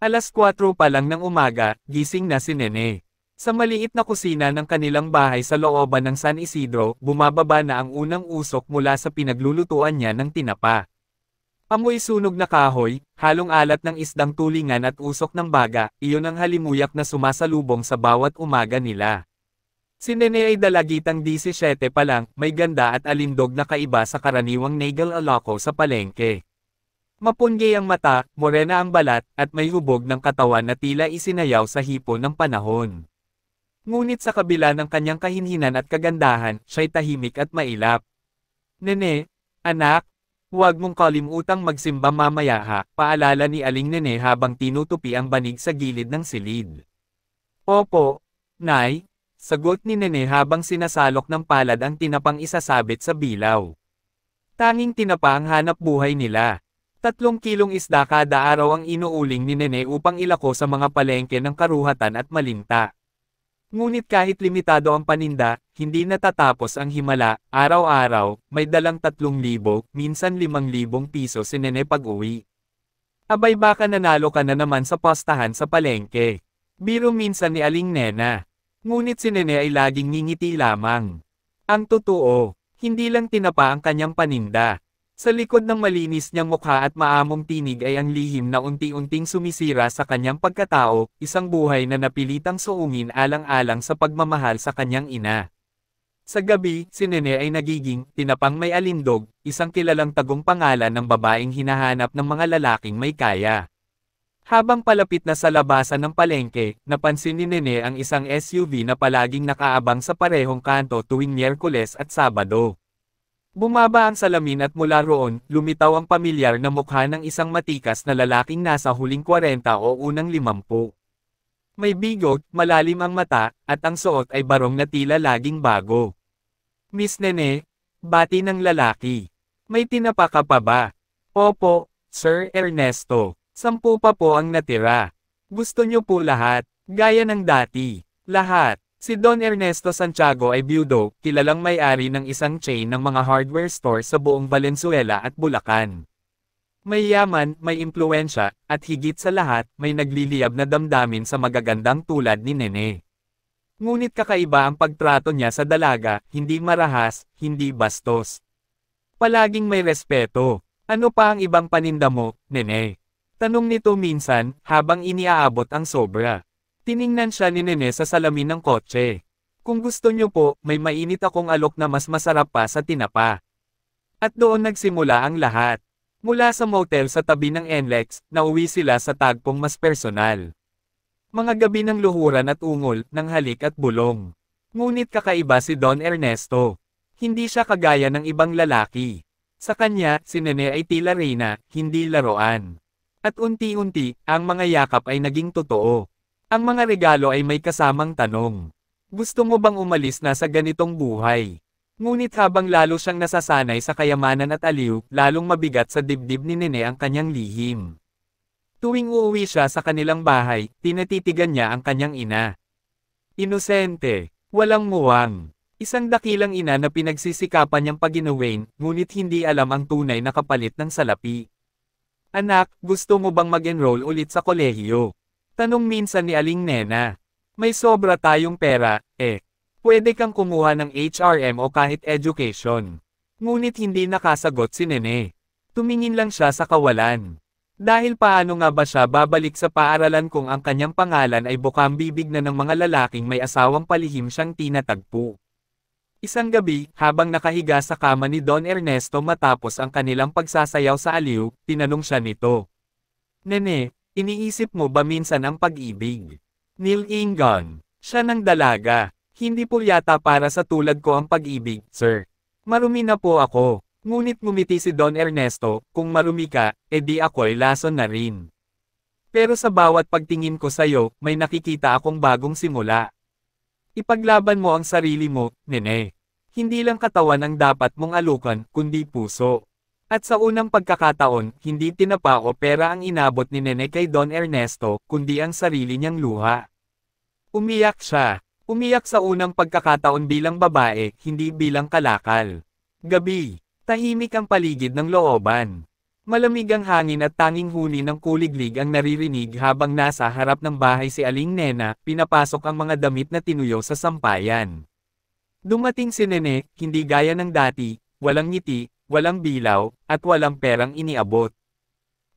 4:00 pa lang ng umaga, gising na si Nene. Sa maliit na kusina ng kanilang bahay sa looban ng San Isidro, bumababa na ang unang usok mula sa pinaglulutuan niya ng tinapa. Amoy sunog na kahoy, halong alat ng isdang tulingan at usok ng baga, iyon ang halimuyak na sumasalubong sa bawat umaga nila. Si Nene ay dalagitang 17 pa lang, may ganda at alindog na kaiba sa karaniwang Nagal Alaco sa palengke. Mapungi ang mata, morena ang balat, at may hubog ng katawan na tila isinayaw sa hipon ng panahon. Ngunit sa kabila ng kanyang kahinhinan at kagandahan, siya'y tahimik at mailap. Nene, anak, huwag mong kalimutang magsimba mamaya ha, paalala ni Aling Nene habang tinutupi ang banig sa gilid ng silid. Opo, Nay, sagot ni Nene habang sinasalok ng palad ang tinapang isasabit sa bilaw. Tanging tinapa ang hanap buhay nila. 3 kilong isda kada araw ang inuuling ni Nene upang ilako sa mga palengke ng Karuhatan at Malinta. Ngunit kahit limitado ang paninda, hindi natatapos ang himala, araw-araw, may dalang 3,000, minsan 5,000 piso si Nene pag-uwi. Abay baka nanalo ka na naman sa postahan sa palengke. Biro minsan ni Aling Nena. Ngunit si Nene ay laging ngingiti lamang. Ang totoo, hindi lang tinapa ang kanyang paninda. Sa likod ng malinis niyang mukha at maamong tinig ay ang lihim na unti-unting sumisira sa kanyang pagkatao, isang buhay na napilitang suungin alang-alang sa pagmamahal sa kanyang ina. Sa gabi, si Nene ay nagiging tinapang may alindog, isang kilalang tagong pangalan ng babaeng hinahanap ng mga lalaking may kaya. Habang palapit na sa labasan ng palengke, napansin ni Nene ang isang SUV na palaging nakaabang sa parehong kanto tuwing Miyerkules at Sabado. Bumaba ang salamin at mula roon, lumitaw ang pamilyar na mukha ng isang matikas na lalaking nasa huling 40 o unang 50. May bigot, malalim ang mata, at ang suot ay barong na tila laging bago. Miss Nene, bati ng lalaki. May tinapa ka pa ba? Opo, Sir Ernesto. 10 pa po ang natira. Gusto niyo po lahat, gaya ng dati. Lahat. Si Don Ernesto Santiago ay byudo, kilalang may-ari ng isang chain ng mga hardware store sa buong Valenzuela at Bulacan. May yaman, may impluwensya, at higit sa lahat, may nagliliyab na damdamin sa magagandang tulad ni Nene. Ngunit kakaiba ang pagtrato niya sa dalaga, hindi marahas, hindi bastos. Palaging may respeto. Ano pa ang ibang paninda mo, Nene? Tanong nito minsan, habang iniaabot ang sobra. Tiningnan siya ni Nene sa salamin ng kotse. Kung gusto niyo po, may mainit akong alok na mas masarap pa sa tinapa. At doon nagsimula ang lahat. Mula sa motel sa tabi ng NLEX, nauwi sila sa tagpong mas personal. Mga gabi ng luhuran at ungol, ng halik at bulong. Ngunit kakaiba si Don Ernesto. Hindi siya kagaya ng ibang lalaki. Sa kanya, si Nene ay tila reyna, hindi laruan. At unti-unti, ang mga yakap ay naging totoo. Ang mga regalo ay may kasamang tanong. Gusto mo bang umalis na sa ganitong buhay? Ngunit habang lalo siyang nasasanay sa kayamanan at aliw, lalong mabigat sa dibdib ni Nene ang kanyang lihim. Tuwing uuwi siya sa kanilang bahay, tinatitigan niya ang kanyang ina. Inosente, walang muwang. Isang dakilang ina na pinagsisikapan niyang pag-inuwain, ngunit hindi alam ang tunay na kapalit ng salapi. Anak, gusto mo bang mag-enroll ulit sa kolehiyo? Tanong minsan ni Aling Nena. May sobra tayong pera, pwede kang kumuha ng HRM o kahit education. Ngunit hindi nakasagot si Nene. Tumingin lang siya sa kawalan. Dahil paano nga ba siya babalik sa paaralan kung ang kanyang pangalan ay bukang bibig na ng mga lalaking may asawang palihim siyang tinatagpo. Isang gabi, habang nakahiga sa kama ni Don Ernesto matapos ang kanilang pagsasayaw sa aliw, tinanong siya nito. Nene, iniisip mo ba minsan ang pag-ibig? Neil Ingon. Siya ng dalaga. Hindi po yata para sa tulad ko ang pag-ibig, sir. Marumi na po ako. Ngunit ngumiti si Don Ernesto, kung marumi ka, edi ako'y lason na rin. Pero sa bawat pagtingin ko sa'yo, may nakikita akong bagong simula. Ipaglaban mo ang sarili mo, Nene. Hindi lang katawan ang dapat mong alukan, kundi puso. At sa unang pagkakataon, hindi tinapa o pera ang inabot ni Nene kay Don Ernesto, kundi ang sarili niyang luha. Umiyak siya. Umiyak sa unang pagkakataon bilang babae, hindi bilang kalakal. Gabi. Tahimik ang paligid ng looban. Malamig ang hangin at tanging huni ng kuliglig ang naririnig habang nasa harap ng bahay si Aling Nena, pinapasok ang mga damit na tinuyo sa sampayan. Dumating si Nene, hindi gaya ng dati, walang ngiti, walang bilaw, at walang perang iniabot.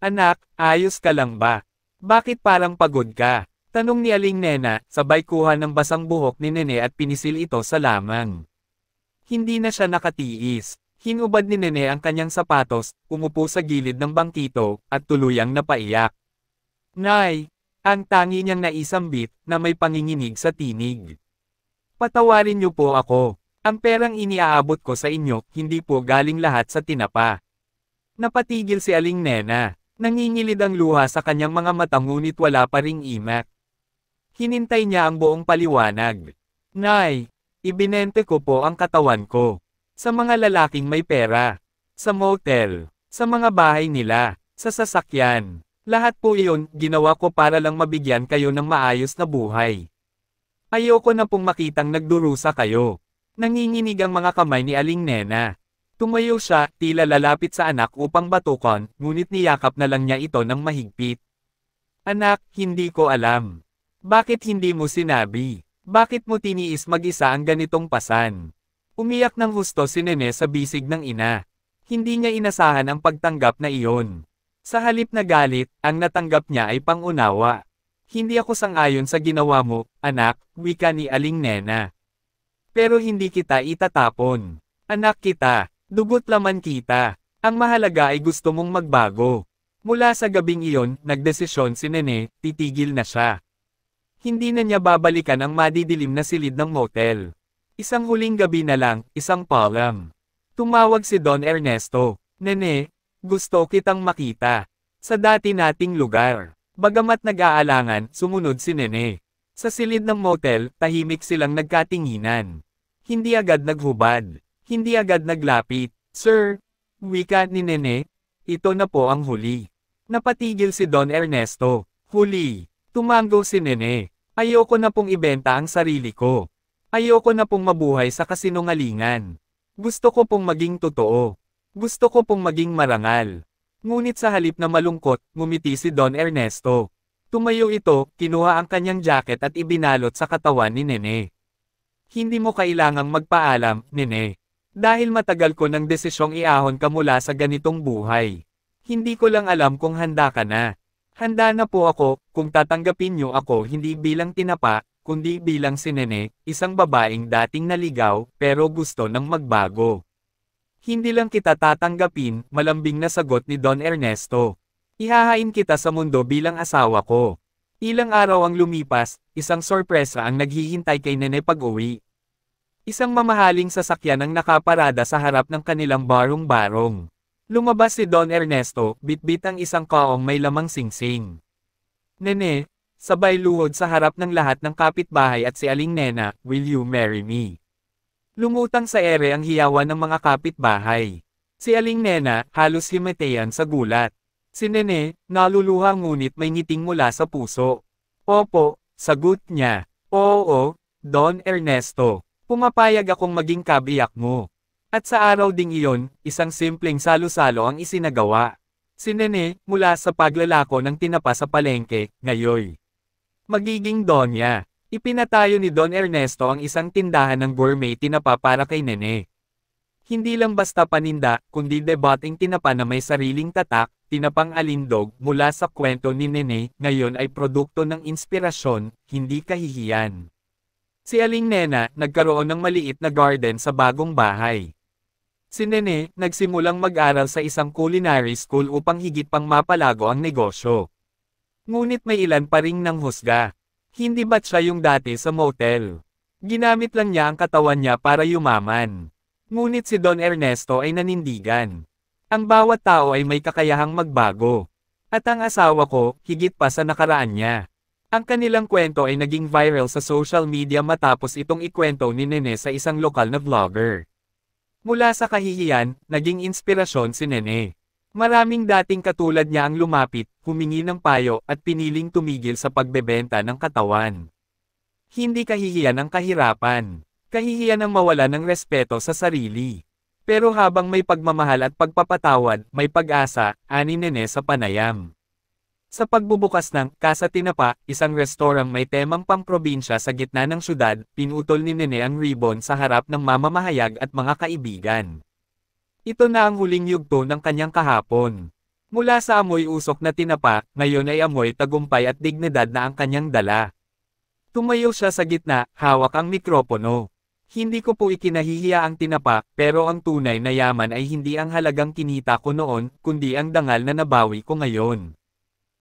Anak, ayos ka lang ba? Bakit parang pagod ka? Tanong ni Aling Nena, sabay kuha ng basang buhok ni Nene at pinisil ito sa lamang. Hindi na siya nakatiis. Hinubad ni Nene ang kanyang sapatos, umupo sa gilid ng bangkito, at tuluyang napaiyak. Nay! Ang tangi niyang naisambit, na may panginginig sa tinig. Patawarin niyo po ako. Ang perang iniaabot ko sa inyo, hindi po galing lahat sa tinapa. Napatigil si Aling Nena. Nangingilid ang luha sa kanyang mga mata ngunit wala pa ring imak. Hinintay niya ang buong paliwanag. Nay! Ibinente ko po ang katawan ko. Sa mga lalaking may pera. Sa motel. Sa mga bahay nila. Sa sasakyan. Lahat po iyon, ginawa ko para lang mabigyan kayo ng maayos na buhay. Ayoko na pong makitang nagdurusa kayo. Nanginginig ang mga kamay ni Aling Nena. Tumayo siya, tila lalapit sa anak upang batukon, ngunit niyakap na lang niya ito ng mahigpit. Anak, hindi ko alam. Bakit hindi mo sinabi? Bakit mo tiniis mag-isa ang ganitong pasan? Umiyak ng husto si Nene sa bisig ng ina. Hindi niya inasahan ang pagtanggap na iyon. Sa halip na galit, ang natanggap niya ay pangunawa. Hindi ako sang-ayon sa ginawa mo, anak, wika ni Aling Nena. Pero hindi kita itatapon. Anak kita, dugot laman kita. Ang mahalaga ay gusto mong magbago. Mula sa gabing iyon, nagdesisyon si Nene, titigil na siya. Hindi na niya babalikan ang madidilim na silid ng motel. Isang huling gabi na lang, isang palam. Tumawag si Don Ernesto. Nene, gusto kitang makita. Sa dati nating lugar. Bagamat nag-aalangan, sumunod si Nene. Sa silid ng motel, tahimik silang nagkatinginan. Hindi agad naghubad. Hindi agad naglapit. Sir, wika ni Nene, ito na po ang huli. Napatigil si Don Ernesto. Huli. Tumango si Nene. Ayoko na pong ibenta ang sarili ko. Ayoko na pong mabuhay sa kasinungalingan. Gusto ko pong maging totoo. Gusto ko pong maging marangal. Ngunit sa halip na malungkot, ngumiti si Don Ernesto. Tumayo ito, kinuha ang kanyang jacket at ibinalot sa katawan ni Nene. Hindi mo kailangang magpaalam, Nene. Dahil matagal ko ng desisyong iahon ka mula sa ganitong buhay. Hindi ko lang alam kung handa ka na. Handa na po ako, kung tatanggapin niyo ako hindi bilang tinapa, kundi bilang si Nene, isang babaeng dating naligaw, pero gusto ng magbago. Hindi lang kita tatanggapin, malambing na sagot ni Don Ernesto. Ihahain kita sa mundo bilang asawa ko. Ilang araw ang lumipas, isang sorpresa ang naghihintay kay Nene pag-uwi. Isang mamahaling sasakyan ang nakaparada sa harap ng kanilang barong-barong. Lumabas si Don Ernesto, bitbit ang isang kaong may lamang singsing. Nene, sabay luhod sa harap ng lahat ng kapitbahay at si Aling Nena, will you marry me? Lumutang sa ere ang hiyawan ng mga kapitbahay. Si Aling Nena, halos himatayan sa gulat. Si Nene, naluluha ngunit may ngiting mula sa puso. Opo, sagot niya. Oo, Don Ernesto. Pumapayag akong maging kabiyak mo. At sa araw ding iyon, isang simpleng salo-salo ang isinagawa. Si Nene, mula sa paglalako ng tinapa sa palengke, ngayoy magiging donya. Ipinatayo ni Don Ernesto ang isang tindahan ng gourmet tinapa para kay Nene. Hindi lang basta paninda, kundi debating tinapa na may sariling tatak, tinapang alindog, mula sa kwento ni Nene, ngayon ay produkto ng inspirasyon, hindi kahihiyan. Si Aling Nena, nagkaroon ng maliit na garden sa bagong bahay. Si Nene, nagsimulang mag-aral sa isang culinary school upang higit pang mapalago ang negosyo. Ngunit may ilan pa ring nanghusga. Hindi ba't siya yung dati sa motel? Ginamit lang niya ang katawan niya para yumaman. Ngunit si Don Ernesto ay nanindigan. Ang bawat tao ay may kakayahang magbago. At ang asawa ko, higit pa sa nakaraan niya. Ang kanilang kwento ay naging viral sa social media matapos itong ikwento ni Nene sa isang lokal na vlogger. Mula sa kahihiyan, naging inspirasyon si Nene. Maraming dating katulad niya ang lumapit, humingi ng payo at piniling tumigil sa pagbebenta ng katawan. Hindi kahihiyan ang kahirapan. Kahihiyan ang mawala ng respeto sa sarili. Pero habang may pagmamahal at pagpapatawad, may pag-asa, ani Nene sa panayam. Sa pagbubukas ng Casa Tinapa, isang restorang may temang pamprobinsya sa gitna ng syudad, pinutol ni Nene ang ribbon sa harap ng mamamahayag at mga kaibigan. Ito na ang huling yugto ng kanyang kahapon. Mula sa amoy usok na tinapa, ngayon ay amoy tagumpay at dignidad na ang kanyang dala. Tumayo siya sa gitna, hawak ang mikropono. Hindi ko po ikinahihiya ang tinapa, pero ang tunay na yaman ay hindi ang halagang kinita ko noon, kundi ang dangal na nabawi ko ngayon.